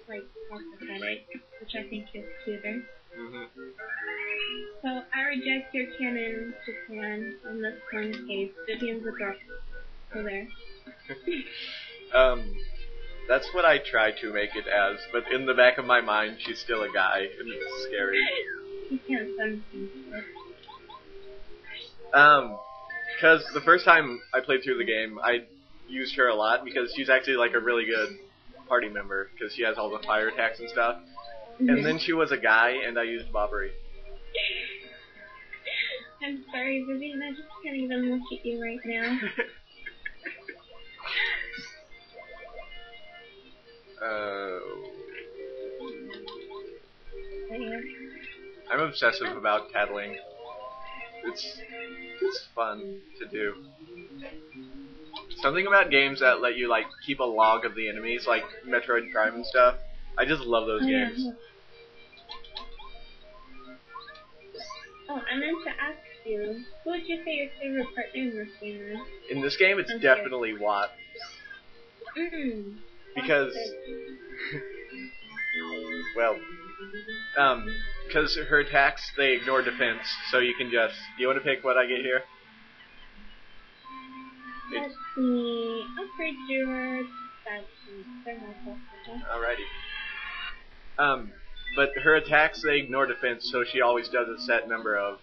like more pathetic, which I think is cuter. Mm-hmm. So I reject your canon, Japan, on this one case. Vivian's a girl. So there. That's what I try to make it as, but in the back of my mind, she's still a guy, and it's scary. You can't something. Because the first time I played through the game, I used her a lot because she's actually like a really good party member because she has all the fire attacks and stuff. Mm-hmm. And then she was a guy, and I used Bobbery. I'm sorry, Vivian, I just can't even look at you right now. I'm obsessive about tattling. It's fun to do. Something about games that let you like keep a log of the enemies, like Metroid Prime and stuff. I just love those games. Yeah. Oh, I meant to ask you, who would you say your favorite partner in this game is? In this game, it's definitely Watt. Because, well, because her attacks, they ignore defense, so you can just, do you want to pick what I get here? Let's see, upgrade your Alrighty. But her attacks, they ignore defense, so she always does a set number of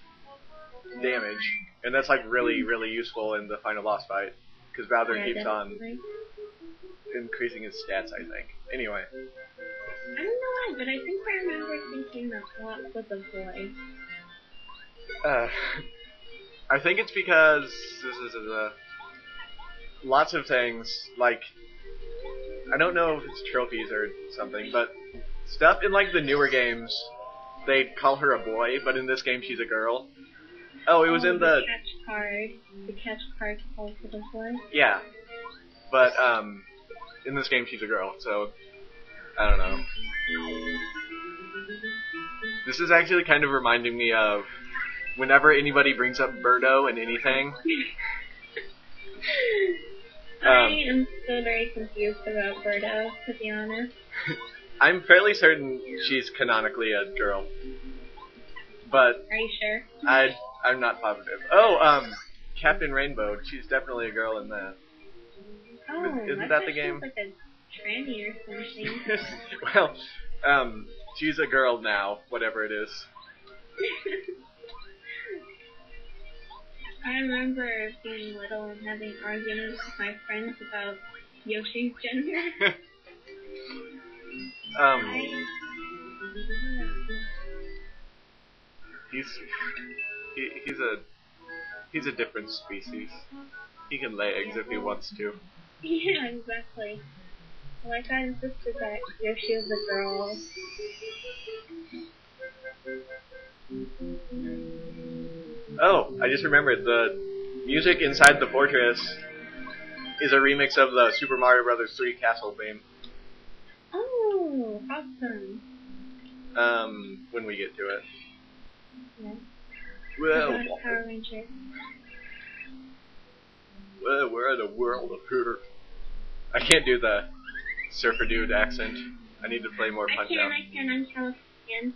damage. And that's like really, really useful in the final boss fight. Because Bowser keeps on increasing his stats, I think. Anyway. I don't know why, but I think I remember thinking that Watt was a boy. I think it's because lots of things, like, I don't know if it's trophies or something, but stuff in like the newer games, they call her a boy, but in this game she's a girl. Oh, it was in the catch card. The catch card calls it a boy. Yeah, but in this game she's a girl, so I don't know. This is actually kind of reminding me of whenever anybody brings up Birdo in anything. I am so very confused about Birdo, to be honest. I'm fairly certain she's canonically a girl, but are you sure? I'm not positive. Oh, Captain Rainbow. She's definitely a girl in that. Oh, isn't that the game? Like a tranny or something. Well, she's a girl now, whatever it is. I remember being little and having arguments with my friends about Yoshi's gender. He's a different species. He can lay eggs if he wants to. Yeah, exactly. Like I insisted that Yoshi was a girl. Oh, I just remembered, the music inside the fortress is a remix of the Super Mario Bros. 3 castle theme. Oh, awesome. When we get to it. Yeah. Well, Power Ranger. Well, we're in a world of hooter. I can't do the surfer dude accent. I need to play more Punch-Out. I can, I'm Californian.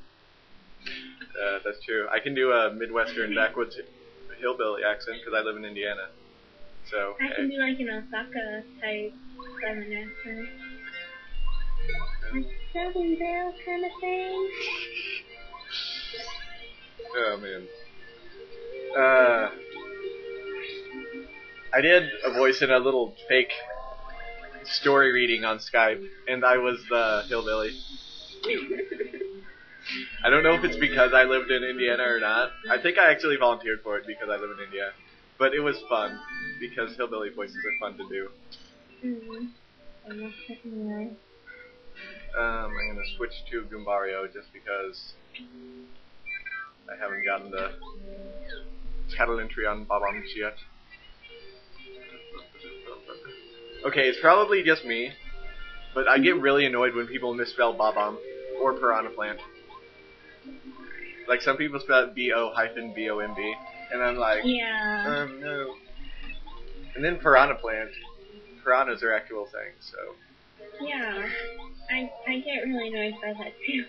That's true. I can do a Midwestern backwoods hillbilly accent because I live in Indiana. So I can do like an Osaka type southern accent. Like Southern Belle kind of thing. Oh man. I did a voice in a little fake story reading on Skype, and I was the hillbilly. I don't know if it's because I lived in Indiana or not. I think I actually volunteered for it because I live in India. But it was fun, because hillbilly voices are fun to do. I'm going to switch to Goombario just because I haven't gotten the cattle entry on Bob-Omb yet. Okay, it's probably just me, but I get really annoyed when people misspell Bob-Omb or Piranha Plant. Like, some people spell it B-O-B-O-M-B, and I'm like, yeah. No. And then Piranha Plant. Piranhas are actual things, so. Yeah. I get really annoyed by that too.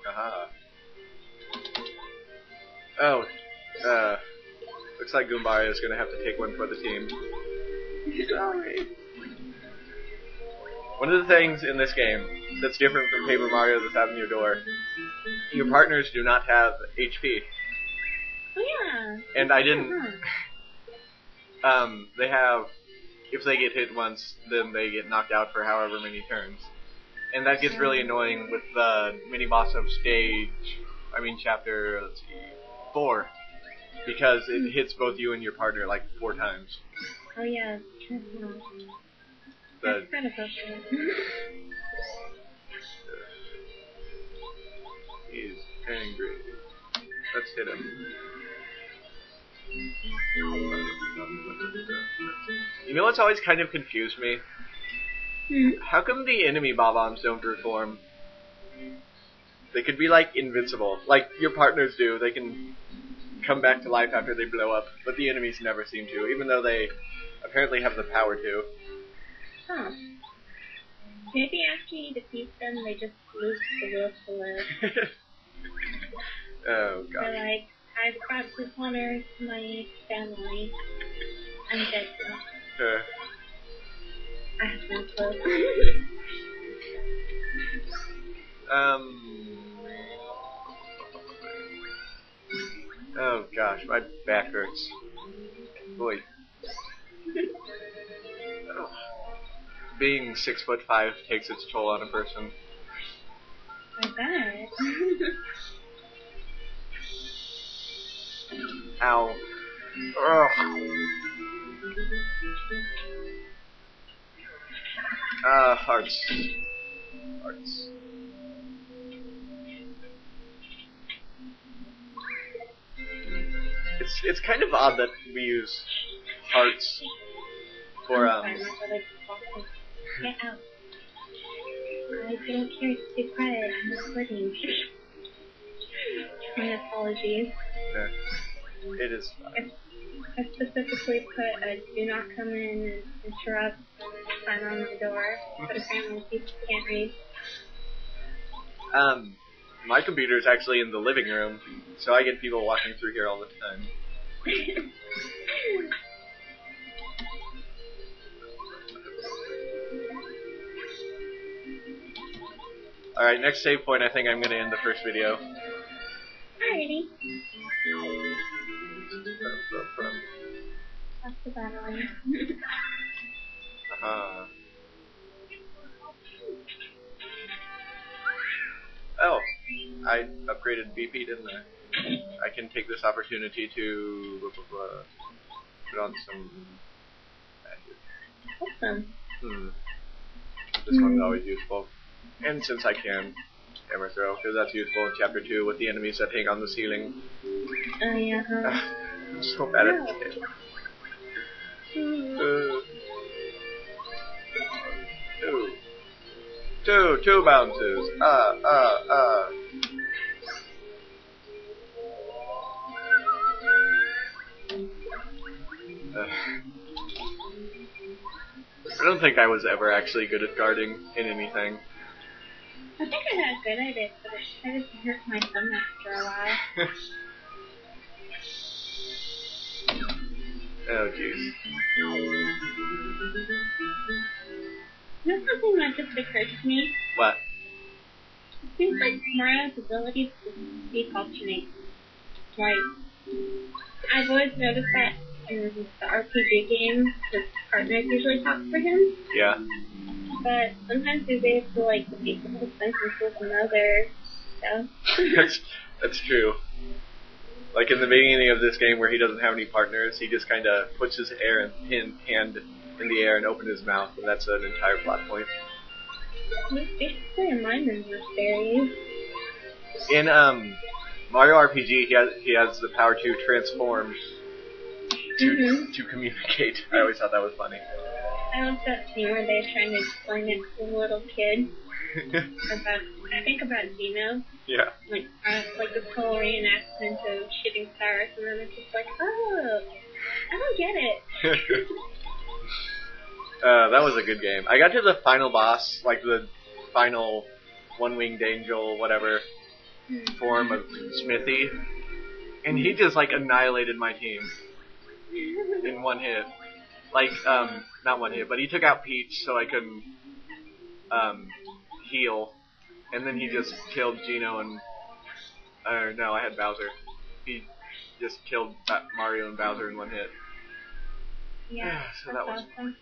Aha. Oh, looks like Goombaya is gonna have to take one for the team. Sorry. One of the things in this game that's different from Paper Mario that's out in your door, your partners do not have HP. Oh yeah. And I didn't. They have, if they get hit once, then they get knocked out for however many turns. And that gets really annoying with the mini boss of chapter, let's see, 4. Because it hits both you and your partner like 4 times. Oh yeah, that's kind of frustrating. He's angry. Let's hit him. You know what's always kind of confused me? How come the enemy Bob-Ombs don't reform? They could be like invincible, like your partners do. They can come back to life after they blow up, but the enemies never seem to, even though they apparently have the power to. Huh. Maybe after you defeat them, they just lose the will to live. Oh gosh. They're like, I've brought dishonor to my family. I'm dead now. I have no clue. Oh gosh, my back hurts. Boy. Oh. Being 6'5" takes its toll on a person. I bet. Ow. Ugh. Hearts. Hearts. It's kind of odd that we use hearts for Get out. I don't care to be quiet. I'm recording. My apologies. Yeah. It is fine. I specifically put a do not come in and interrupt sign on my door, but apparently people can't read. My computer is actually in the living room, so I get people walking through here all the time. Alright, next save point, I think I'm going to end the first video. Alrighty. That's the bad one. Oh, I upgraded BP, didn't I? I can take this opportunity to put on some magic. Awesome. This one's always useful. And since I can, hammer throw, because that's useful in chapter 2 with the enemies that hang on the ceiling. Oh yeah. I'm so bad at it. Two bounces. I don't think I was ever actually good at guarding in anything. I think I got good at it, but it started to hurt my thumb after a while. Oh jeez. You know something that just occurred to me? What? It seems like Mario's ability to speak alternate. Like, I've always noticed that in the RPG games, his partners usually talk for him. Yeah. But sometimes he's able to, like, speak the whole sentence with another stuff. That's true. Like in the beginning of this game where he doesn't have any partners, he just kind of puts his hand in the air and opens his mouth, and that's an entire plot point. He's basically a mind reader fairy. In Mario RPG, he has the power to transform to communicate. I always thought that was funny. I love that scene where they're trying to explain it to a little kid. about Gino. Yeah. Like this whole reenactment of shooting stars, and then it's just like, oh. I don't get it. That was a good game. I got to the final boss, like the final one-winged angel, whatever, form of Smithy, and he just like annihilated my team in one hit. Like, not one hit, but he took out Peach so I couldn't heal, and then he just killed Gino and, no, I had Bowser. He just killed Mario and Bowser in one hit. Yeah, So that was awesome.